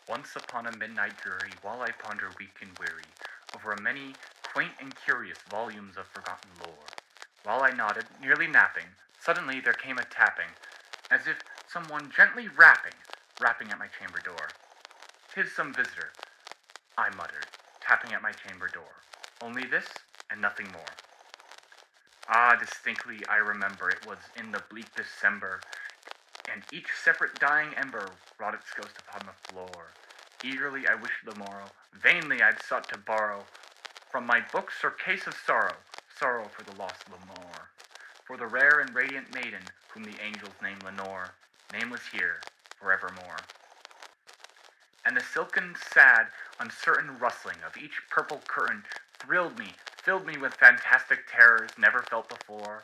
Once upon a midnight dreary, while I ponder weak and weary over a many quaint and curious volumes of forgotten lore, while I nodded, nearly napping, suddenly there came a tapping, as if someone gently rapping at my chamber door. "'Tis some visitor," I muttered, tapping at my chamber door. Only this, and nothing more. Ah, distinctly I remember it was in the bleak December, and each separate dying ember wrought its ghost upon the floor. Eagerly I wished the morrow, vainly I'd sought to borrow from my books or case of sorrow, sorrow for the lost Lenore, for the rare and radiant maiden whom the angels name Lenore, nameless here forevermore. And the silken, sad, uncertain rustling of each purple curtain thrilled me, filled me with fantastic terrors never felt before,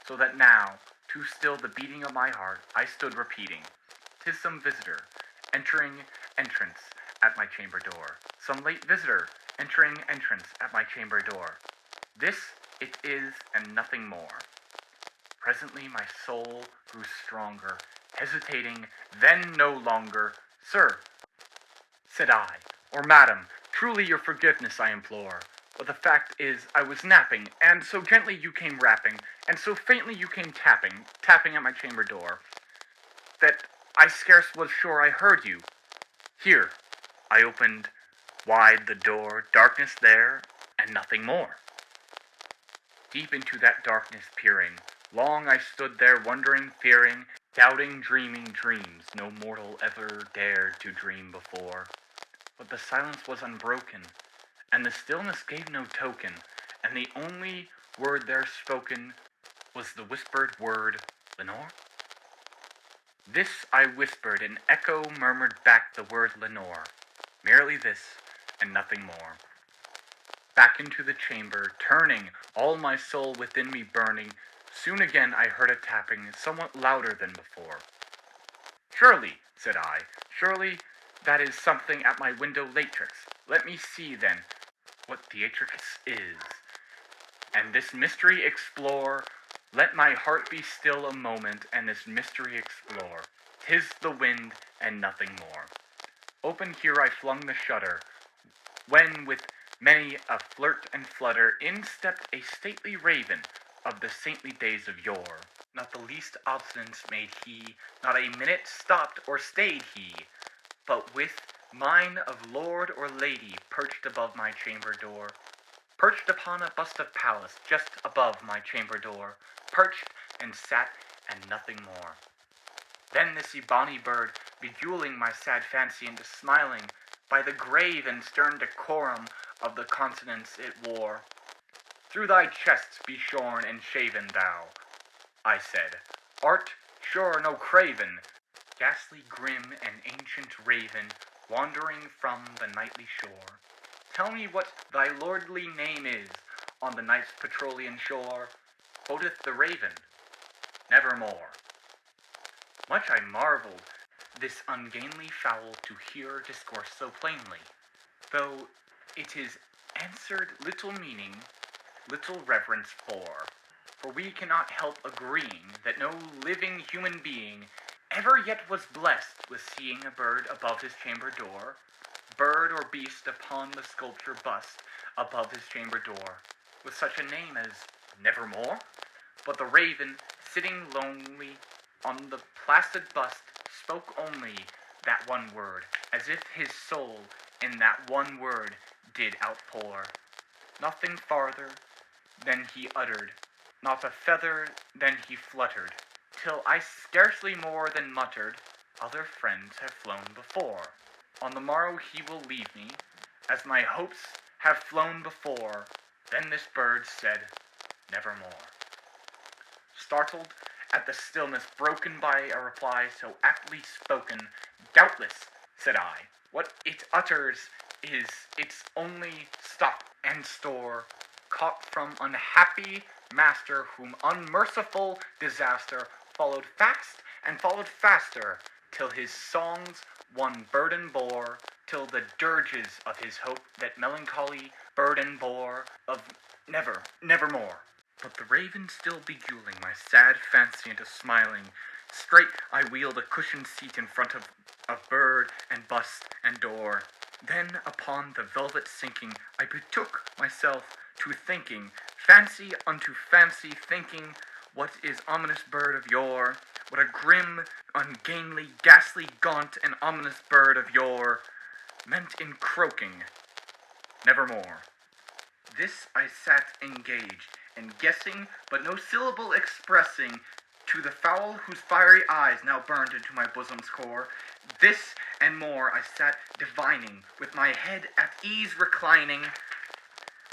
so that now, to still the beating of my heart, I stood repeating, "'Tis some visitor, entering entrance at my chamber door, some late visitor, entering entrance at my chamber door. This it is, and nothing more." Presently my soul grew stronger, hesitating, then no longer. "Sir," said I, "or madam, truly your forgiveness I implore. But the fact is I was napping, and so gently you came rapping, and so faintly you came tapping at my chamber door, that I scarce was sure I heard you. Here." I opened wide the door, darkness there, and nothing more. Deep into that darkness peering, long I stood there wondering, fearing, doubting, dreaming dreams no mortal ever dared to dream before. But the silence was unbroken, and the stillness gave no token, and the only word there spoken was the whispered word, "Lenore?" This I whispered, and echo murmured back the word Lenore. Merely this, and nothing more. Back into the chamber, turning, all my soul within me burning, soon again I heard a tapping, somewhat louder than before. "Surely," said I, "surely that is something at my window latrix. Let me see, then, what theatrix is, and this mystery explore. Let my heart be still a moment, and this mystery explore. 'Tis the wind, and nothing more." Open here I flung the shutter, when with many a flirt and flutter in stepped a stately raven of the saintly days of yore. Not the least obstinance made he, not a minute stopped or stayed he, but with mine of lord or lady perched above my chamber door, perched upon a bust of Pallas just above my chamber door, perched and sat and nothing more. Then this bonny bird, beguiling my sad fancy into smiling, by the grave and stern decorum of the consonants it wore, "Through thy chest be shorn and shaven thou," I said, "art sure no craven, ghastly grim and ancient raven, wandering from the nightly shore. Tell me what thy lordly name is on the night's Petrolean shore." Quoth the raven, "Nevermore." Much I marveled this ungainly fowl to hear discourse so plainly, though it is answered little meaning, little reverence for we cannot help agreeing that no living human being ever yet was blessed with seeing a bird above his chamber door, bird or beast upon the sculpture bust above his chamber door, with such a name as Nevermore. But the raven, sitting lonely on the placid bust, spoke only that one word, as if his soul in that one word did outpour. Nothing farther than he uttered, not a feather than he fluttered, till I scarcely more than muttered, "Other friends have flown before. On the morrow he will leave me, as my hopes have flown before." Then this bird said, "Nevermore." Startled at the stillness broken by a reply so aptly spoken, "Doubtless," said I, "what it utters is its only stock and store, caught from unhappy master, whom unmerciful disaster followed fast and followed faster, till his songs one burden bore, till the dirges of his hope that melancholy burden bore, of nevermore." But the raven still beguiling my sad fancy into smiling, straight I wheeled a cushioned seat in front of bird and bust and door. Then upon the velvet sinking, I betook myself to thinking, fancy unto fancy thinking, what is ominous bird of yore? What a grim, ungainly, ghastly, gaunt, and ominous bird of yore, meant in croaking, nevermore. This I sat engaged, and guessing, but no syllable expressing, to the fowl whose fiery eyes now burned into my bosom's core. This and more I sat divining, with my head at ease reclining,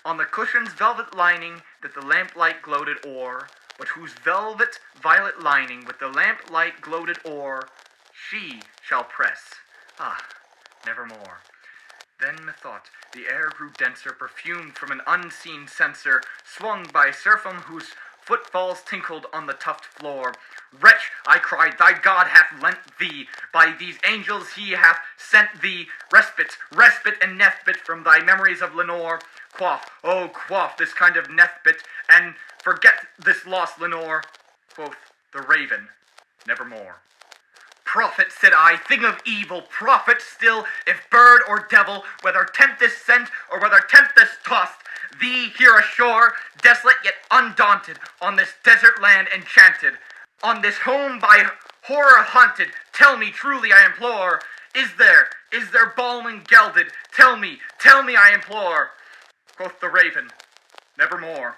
on the cushion's velvet lining that the lamplight gloated o'er, but whose velvet violet lining with the lamplight gloated o'er, she shall press, nevermore. Then methought the air grew denser, perfumed from an unseen censer, swung by seraphim whose footfalls tinkled on the tuft floor. Wretch, I cried, thy God hath lent thee, by these angels he hath sent thee, respite and nethbit from thy memories of Lenore. Quaff, oh quaff this kind of nethbit, and forget this lost Lenore. Quoth the raven, nevermore. Prophet, said I, thing of evil, prophet still, if bird or devil, whether tempest sent or whether tempest tossed, thee here ashore, desolate yet undaunted, on this desert land enchanted, on this home by horror haunted, tell me truly I implore, is there balm and gelded, tell me I implore. Quoth the raven, nevermore.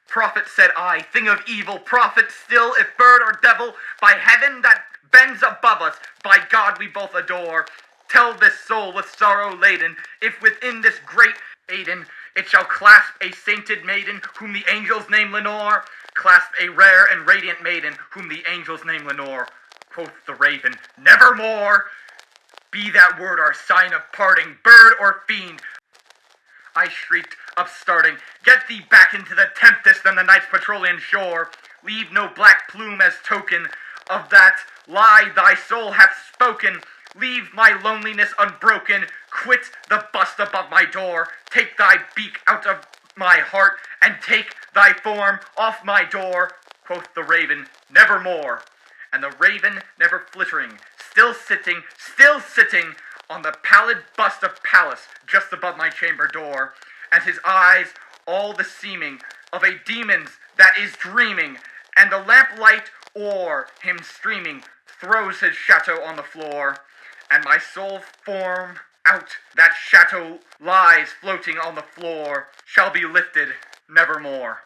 Prophet, said I, thing of evil, prophet still, if bird or devil, by heaven that bends above us, by God we both adore, tell this soul with sorrow laden, if within this great Aden it shall clasp a sainted maiden, whom the angels name Lenore, clasp a rare and radiant maiden, whom the angels name Lenore. Quoth the raven, nevermore. Be that word our sign of parting, bird or fiend. I shrieked, upstarting, get thee back into the tempest and the night's petrolean shore. Leave no black plume as token of that lie thy soul hath spoken. Leave my loneliness unbroken. Quit the bust above my door. Take thy beak out of my heart, and take thy form off my door. Quoth the raven, nevermore. And the raven, never flittering, still sitting, on the pallid bust of Pallas, just above my chamber door, and his eyes all the seeming of a demon's that is dreaming, and the lamplight o'er him streaming throws his chateau on the floor, and my soul form out that chateau lies floating on the floor, shall be lifted nevermore.